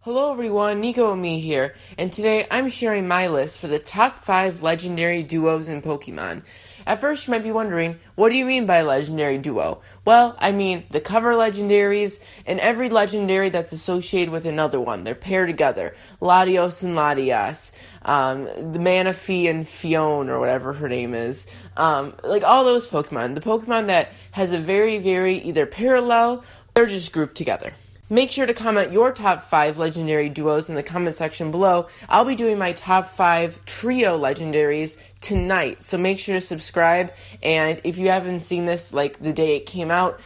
Hello everyone, Nico and me here, and today I'm sharing my list for the top 5 legendary duos in Pokemon. At first you might be wondering, what do you mean by legendary duo? Well, I mean the cover legendaries, and every legendary that's associated with another one. They're paired together. Latios and Latias, the Manaphy and Fion, or whatever her name is. Like all those Pokemon. The Pokemon that has a very, very either parallel or just grouped together. Make sure to comment your top 5 legendary duos in the comment section below. I'll be doing my top 5 trio legendaries tonight, so make sure to subscribe. And if you haven't seen this like the day it came out,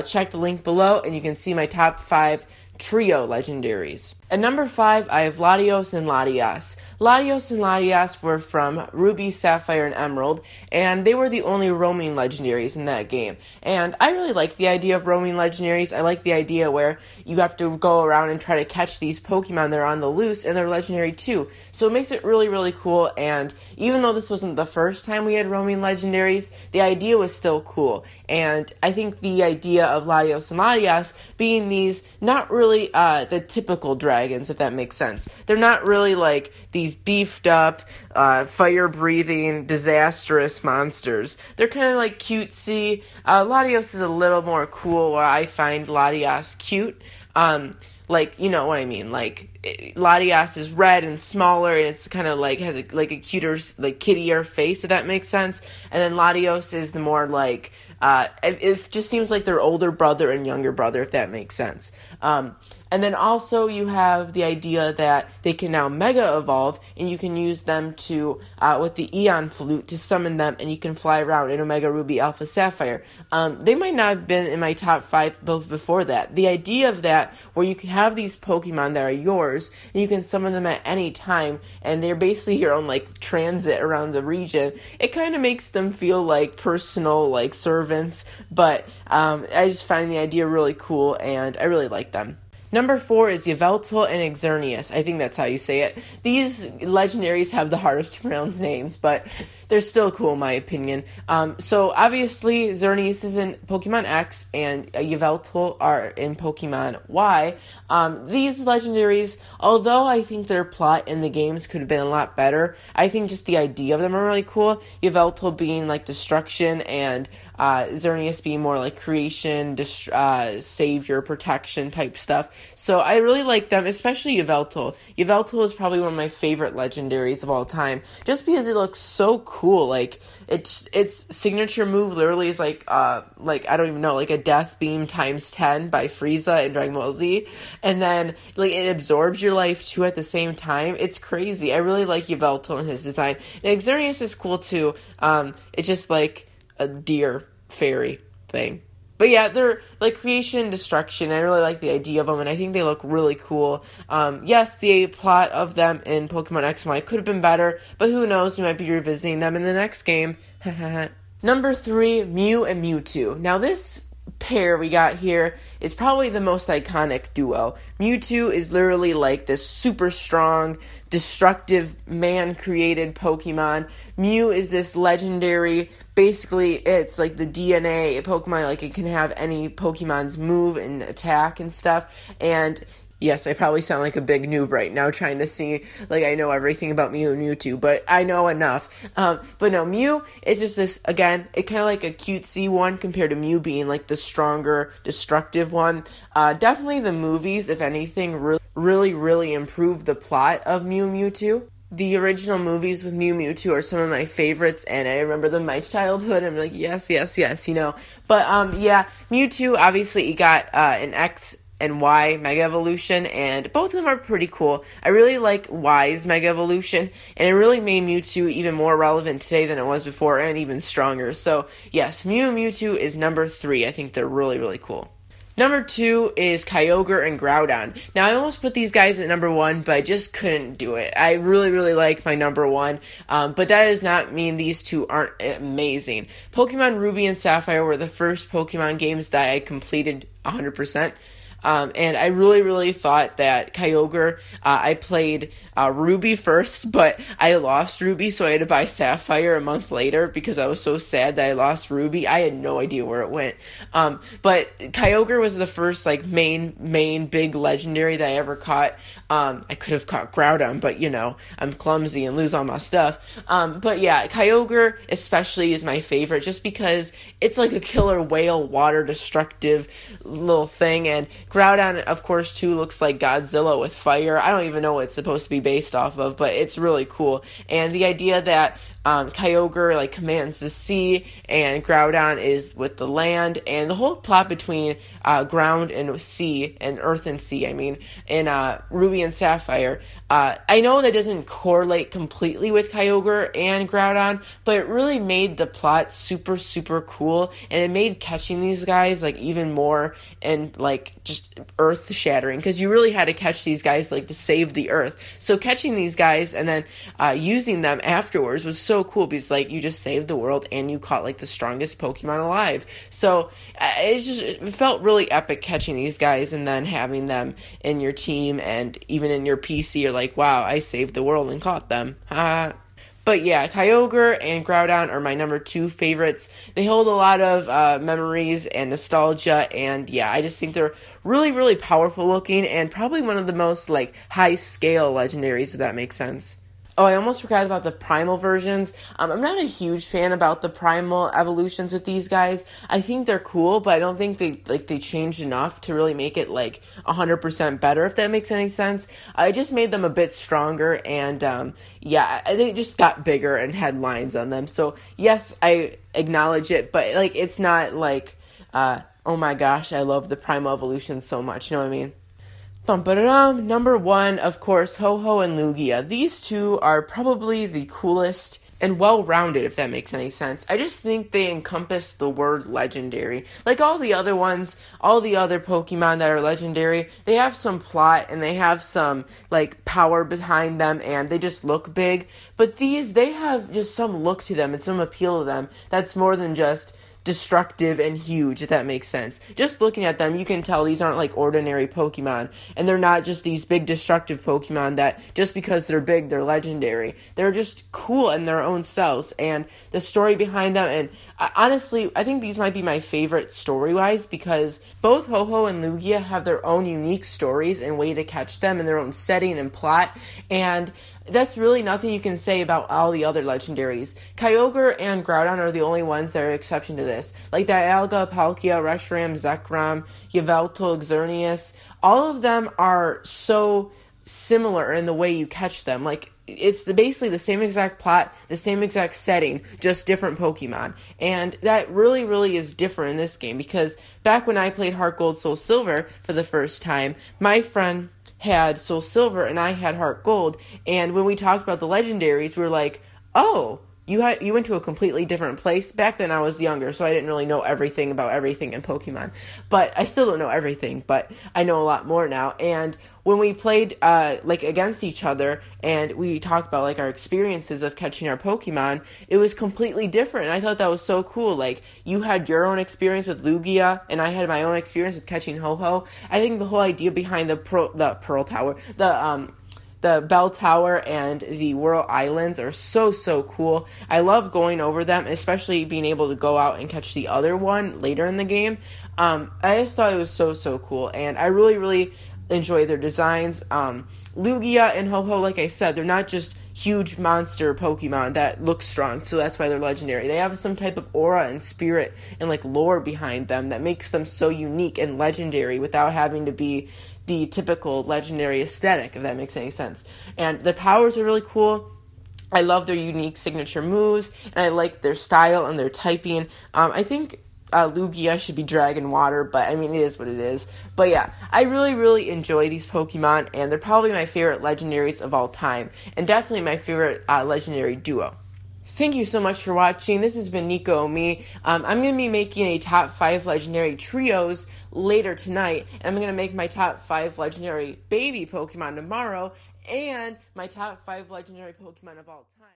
check the link below and you can see my top 5 trio legendaries. At number 5, I have Latios and Latias. Latios and Latias were from Ruby, Sapphire, and Emerald, and they were the only roaming legendaries in that game. And I really like the idea of roaming legendaries. I like the idea where you have to go around and try to catch these Pokemon that are on the loose, and they're legendary too. So it makes it really, really cool, and even though this wasn't the first time we had roaming legendaries, the idea was still cool. And I think the idea of Latios and Latias being these not really the typical dragons, if that makes sense. They're not really like these beefed up, fire-breathing, disastrous monsters. They're kind of like cutesy. Latios is a little more cool, while I find Latias cute. Like, you know what I mean, like, Latias is red and smaller, and it's kind of like, has a cuter, like, kittier face, if that makes sense, and then Latios is the more, like, it just seems like their older brother and younger brother, if that makes sense. And then also you have the idea that they can now Mega Evolve, and you can use them to, with the Eon Flute, to summon them, and you can fly around in Omega Ruby, Alpha Sapphire. They might not have been in my top 5 both before that. The idea of that, where you can have these Pokemon that are yours, and you can summon them at any time, and they're basically your own, like, transit around the region, it kind of makes them feel like personal, like, servants, but I just find the idea really cool, and I really like them. Number 4 is Yveltal and Xerneas. I think that's how you say it. These legendaries have the hardest to pronounce names, but they're still cool in my opinion. So obviously Xerneas is in Pokemon X and Yveltal are in Pokemon Y. These legendaries, although I think their plot in the games could have been a lot better, I think just the idea of them are really cool. Yveltal being like destruction and Xerneas being more like creation, savior, protection type stuff. So I really like them, especially Yveltal. Yveltal is probably one of my favorite legendaries of all time, just because it looks so cool. Like its signature move literally is like I don't even know, like a death beam times 10 by Frieza in Dragon Ball Z, and then like it absorbs your life too at the same time. It's crazy. I really like Yveltal and his design. And Xerneas is cool too. It's just like a deer fairy thing. But yeah, they're like creation and destruction. I really like the idea of them, and I think they look really cool. Yes, the plot of them in Pokemon X and Y could have been better, but who knows, we might be revisiting them in the next game. Number 3, Mew and Mewtwo. Now this pair we got here is probably the most iconic duo. Mewtwo is literally like this super strong, destructive, man-created Pokemon. Mew is this legendary, basically it's like the DNA Pokemon, like it can have any Pokemon's move and attack and stuff, and yes, I probably sound like a big noob right now trying to see, like, I know everything about Mew and Mewtwo, but I know enough. But no, Mew is just this, again, it kind of like a cutesy one compared to Mew being, like, the stronger, destructive one. Definitely the movies, if anything, really improved the plot of Mew and Mewtwo. The original movies with Mew and Mewtwo are some of my favorites, and I remember them in my childhood. I'm like, yes, you know. But, yeah, Mewtwo, obviously, he got an X and Y Mega Evolution, and both of them are pretty cool. I really like Y's Mega Evolution, and it really made Mewtwo even more relevant today than it was before, and even stronger. So, yes, Mew and Mewtwo is number 3. I think they're really, really cool. Number 2 is Kyogre and Groudon. Now, I almost put these guys at number 1, but I just couldn't do it. I really, really like my number 1, but that does not mean these two aren't amazing. Pokemon Ruby and Sapphire were the first Pokemon games that I completed 100%. And I really thought that Kyogre, I played Ruby first, but I lost Ruby, so I had to buy Sapphire a month later because I was so sad that I lost Ruby. I had no idea where it went. But Kyogre was the first like main big legendary that I ever caught. I could have caught Groudon, but I'm clumsy and lose all my stuff. But yeah, Kyogre especially is my favorite just because it's like a killer whale water destructive little thing, and Groudon of course too looks like Godzilla with fire. I don't even know what it's supposed to be based off of, but it's really cool. And the idea that Kyogre like commands the sea and Groudon is with the land, and the whole plot between ground and sea and earth and sea, in Ruby and Sapphire, I know that doesn't correlate completely with Kyogre and Groudon, but it really made the plot super cool, and it made catching these guys like even more and like just earth shattering, because you really had to catch these guys like to save the earth. So catching these guys and then using them afterwards was so cool, because like you just saved the world and you caught like the strongest Pokemon alive. So it felt really epic catching these guys and then having them in your team, and even in your PC you're like, wow, I saved the world and caught them. But yeah, Kyogre and Groudon are my number 2 favorites. They hold a lot of memories and nostalgia, and yeah, I just think they're really powerful looking, and probably one of the most like high scale legendaries, if that makes sense. Oh, I almost forgot about the primal versions. I'm not a huge fan about the primal evolutions with these guys. I think they're cool, but I don't think they changed enough to really make it like 100% better, if that makes any sense. I just made them a bit stronger, and yeah, they just got bigger and had lines on them. So yes, I acknowledge it, but like it's not like oh my gosh, I love the primal evolution so much. You know what I mean? Number 1, of course, Ho-Oh and Lugia. These two are probably the coolest and well-rounded, if that makes any sense. I just think they encompass the word legendary. Like all the other ones, all the other Pokemon that are legendary, they have some plot and they have some like power behind them and they just look big. But these, they have just some look to them and some appeal to them that's more than just destructive and huge, if that makes sense. Just looking at them, you can tell these aren't like ordinary Pokemon, and they're not just these big destructive Pokemon that just because they're big, they're legendary. They're just cool in their own selves, and the story behind them, and honestly, I think these might be my favorite story-wise, because both Ho-Oh and Lugia have their own unique stories and way to catch them, and their own setting and plot, and that's really nothing you can say about all the other legendaries. Kyogre and Groudon are the only ones that are exception to this. Like Dialga, Palkia, Reshiram, Zekrom, Yveltal, Xerneas, all of them are so similar in the way you catch them. Like, it's basically the same exact plot, the same exact setting, just different Pokemon. And that really is different in this game, because back when I played Heart Gold, Soul Silver for the first time, my friend had Soul Silver and I had Heart Gold, and when we talked about the legendaries, we were like, oh, you went to a completely different place. Back then I was younger, so I didn't really know everything about everything in Pokemon, but I still don't know everything, but I know a lot more now. And when we played like against each other and we talked about like our experiences of catching our Pokemon, it was completely different, and I thought that was so cool. Like, you had your own experience with Lugia and I had my own experience with catching Ho-Oh. I think the whole idea behind the Pearl Tower, the Bell Tower and the Whirl Islands are so cool. I love going over them, especially being able to go out and catch the other one later in the game. I just thought it was so cool, and I really enjoy their designs. Lugia and Ho-Oh, like I said, they're not just huge monster Pokemon that look strong, so that's why they're legendary. They have some type of aura and spirit and like lore behind them that makes them so unique and legendary without having to be the typical legendary aesthetic, if that makes any sense. And the powers are really cool. I love their unique signature moves, and I like their style and their typing. I think Lugia should be Dragon Water, but I mean, it is what it is. But yeah, I really enjoy these Pokemon, and they're probably my favorite legendaries of all time, and definitely my favorite legendary duo. Thank you so much for watching. This has been Nico Me. I'm going to be making a top 5 legendary trios later tonight, and I'm going to make my top 5 legendary baby Pokemon tomorrow, and my top 5 legendary Pokemon of all time.